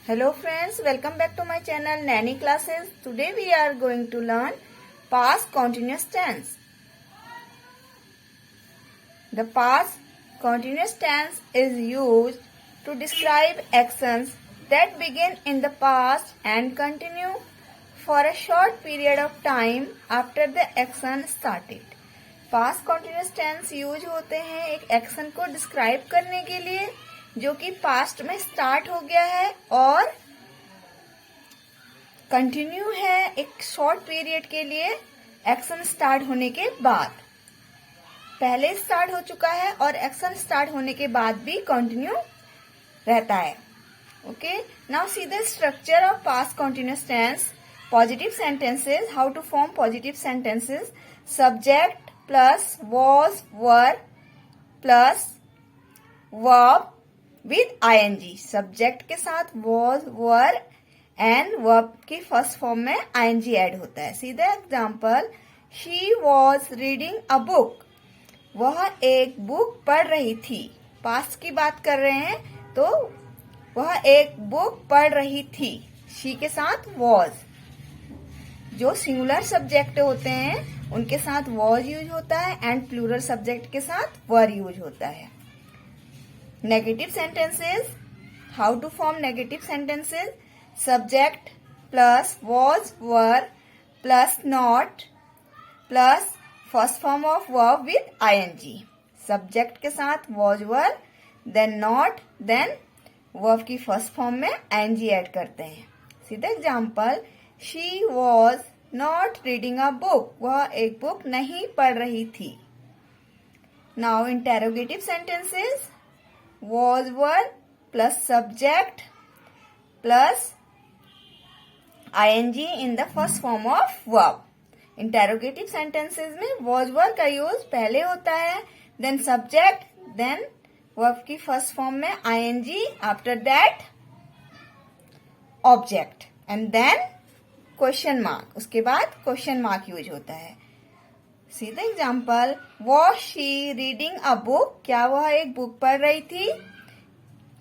Hello friends, welcome back to my channel Nanny Classes. Today we are going to learn past continuous tense. The past continuous tense is used to describe actions that begin in the past and continue for a short period of time after the action started. Past continuous tense use होते हैं एक action को describe करने के लिए जो कि past में स्टार्ट हो गया है और कंटिन्यू है एक शॉर्ट पीरियड के लिए एक्शन स्टार्ट होने के बाद। पहले स्टार्ट हो चुका है और एक्शन स्टार्ट होने के बाद भी कंटिन्यू रहता है। Okay, now see the structure of past continuous tense. Positive sentences, how to form positive sentences. Subject plus was were plus verb with ing। Subject के साथ was were एंड verb की first form में ing add होता है। सीधा example, she was reading a book। वह एक book पढ़ रही थी। पास्ट की बात कर रहे हैं तो वह एक बुक पढ़ रही थी। she के साथ was। जो सिंगुलर सब्जेक्ट होते हैं उनके साथ was यूज होता है एंड प्लूरल सब्जेक्ट के साथ were यूज होता है। Negative sentences, how to form negative sentences. Subject plus was were plus not plus first form of verb with ing। Subject के साथ was were then not then verb की first form में ing add करते हैं। सीधा example, she was not reading a book। वह एक book नहीं पढ़ रही थी। Now interrogative sentences, was were plus subject plus ing in the first form of verb। Interrogative sentences में was were का यूज पहले होता है, देन सब्जेक्ट, देन verb की फर्स्ट फॉर्म में ing, after that object and then question mark. उसके बाद question mark use होता है। सीधा example, was she reading a book. क्या वह एक बुक पढ़ रही थी।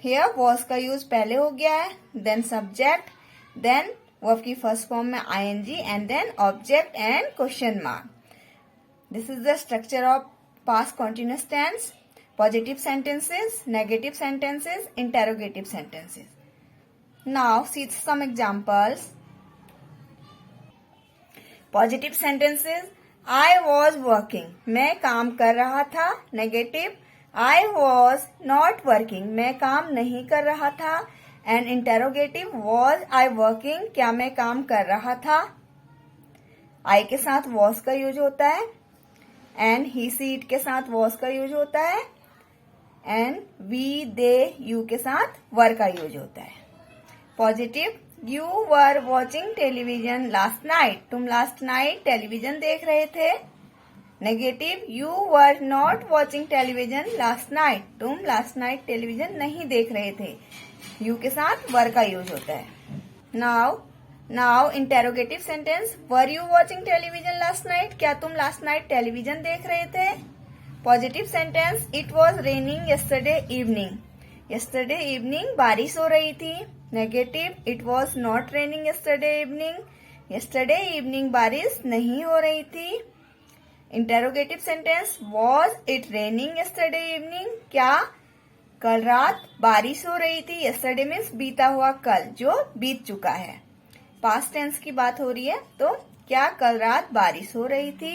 हियर वॉज का यूज पहले हो गया है, देन सब्जेक्ट, देन वर्ब की फर्स्ट फॉर्म में ing and then object and question mark. This is the structure of past continuous tense. Positive sentences, negative sentences, interrogative sentences. Now see some examples. Positive sentences, I was working. मैं काम कर रहा था। Negative, I was not working. मैं काम नहीं कर रहा था। And interrogative, was I working. क्या मैं काम कर रहा था। आई के साथ वॉज का यूज होता है एंड ही सी इट के साथ वॉज का यूज होता है एंड वी दे यू के साथ वर का यूज होता है। Positive, you were watching television last night. तुम लास्ट नाइट टेलीविजन देख रहे थे। Negative, you were not watching television last night. तुम लास्ट नाइट टेलीविजन नहीं देख रहे थे। यू के साथ वर का यूज होता है। Now interrogative sentence, were you watching television last night. क्या तुम लास्ट नाइट टेलीविजन देख रहे थे। Positive sentence, it was raining yesterday evening. Yesterday evening बारिश हो रही थी। Negative, it was not raining yesterday evening. Yesterday evening बारिश नहीं हो रही थी। Interrogative sentence, was it raining yesterday evening. क्या कल रात बारिश हो रही थी। यस्टरडे मीन्स बीता हुआ कल जो बीत चुका है। पास्ट टेंस की बात हो रही है तो क्या कल रात बारिश हो रही थी।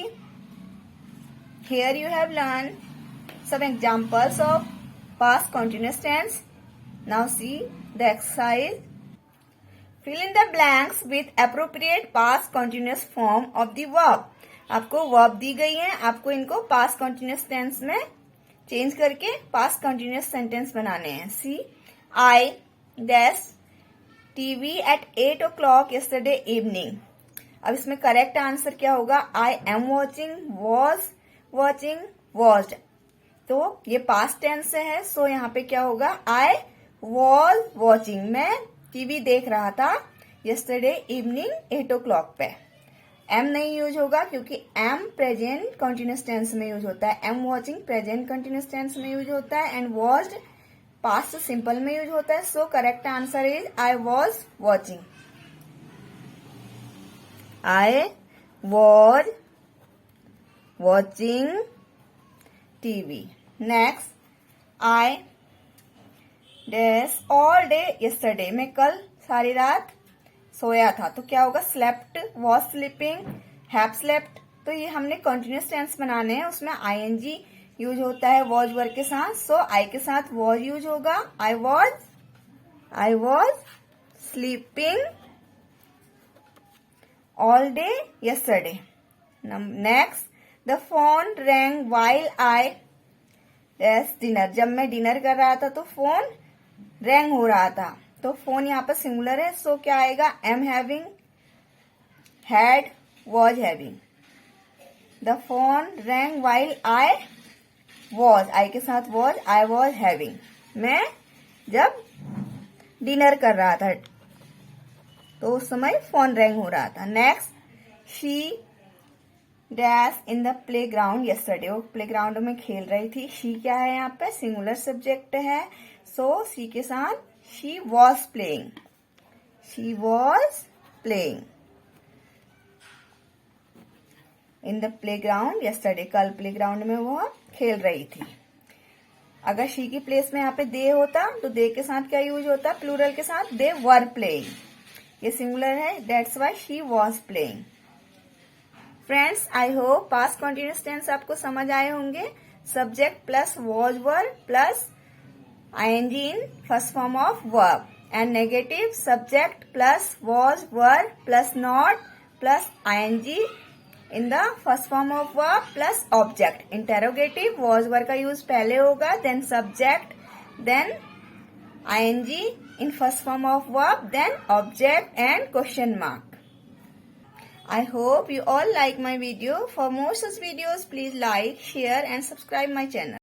Here you have learn some examples of past continuous tense. Now see the exercise. Fill in the blanks with appropriate past continuous form of the verb. आपको verb दी गई है, आपको इनको past continuous tense में चेंज करके past continuous sentence बनाने हैं। See, I dash TV at 8 o'clock yesterday evening। अब इसमें करेक्ट आंसर क्या होगा। I am watching, was watching, watched। तो ये past tense से है, सो यहाँ पे क्या होगा, I was watching। मैं टीवी देख रहा था yesterday evening 8 o'clock पे। एम नहीं यूज होगा क्योंकि एम प्रेजेंट कंटिन्यूस टेंस में यूज होता है। Am watching present continuous tense में यूज होता है एंड वॉच्ड पास्ट सिंपल में यूज होता है. So correct answer is I was watching. I was watching TV. Next, I dash all day yesterday. मैं कल सारी रात सोया था. तो क्या होगा? slept, was sleeping, have slept. तो ये हमने कंटिन्यूस टेंस बनाने हैं. उसमें ing यूज होता है was वर्ब के साथ. सो I के साथ was यूज होगा. I was sleeping all day yesterday. Next, the phone rang while I dash dinner. जब मैं डिनर कर रहा था तो फोन रैंग हो रहा था. तो फोन यहाँ पर सिंगुलर है. सो क्या आएगा? am having, had, was having. The phone rang while I was. I के साथ was. I was having. मैं जब डिनर कर रहा था तो उस समय फोन रैंग हो रहा था. Next, she dash in the play ground yesterday. वो प्ले ग्राउंड में खेल रही थी. शी क्या है? यहाँ पे सिंगुलर सब्जेक्ट है. सो शी के साथ she was playing. She was playing in the play ground yesterday. कल प्ले ग्राउंड में वो खेल रही थी. अगर शी की प्लेस में यहाँ पे दे होता तो दे के साथ क्या यूज होता? प्लूरल के साथ दे वर प्लेइंग. ये सिंगुलर है. That's why she was playing. Friends, I hope past continuous tense आपको समझ आए होंगे. Subject plus was verb plus ing in first form of verb and negative subject plus was verb plus not plus ing in the first form of verb plus object. Interrogative was verb का use पहले होगा, then subject, then ing in first form of verb, then object and question mark. I hope you all like my video. For more such videos, please like, share and subscribe my channel.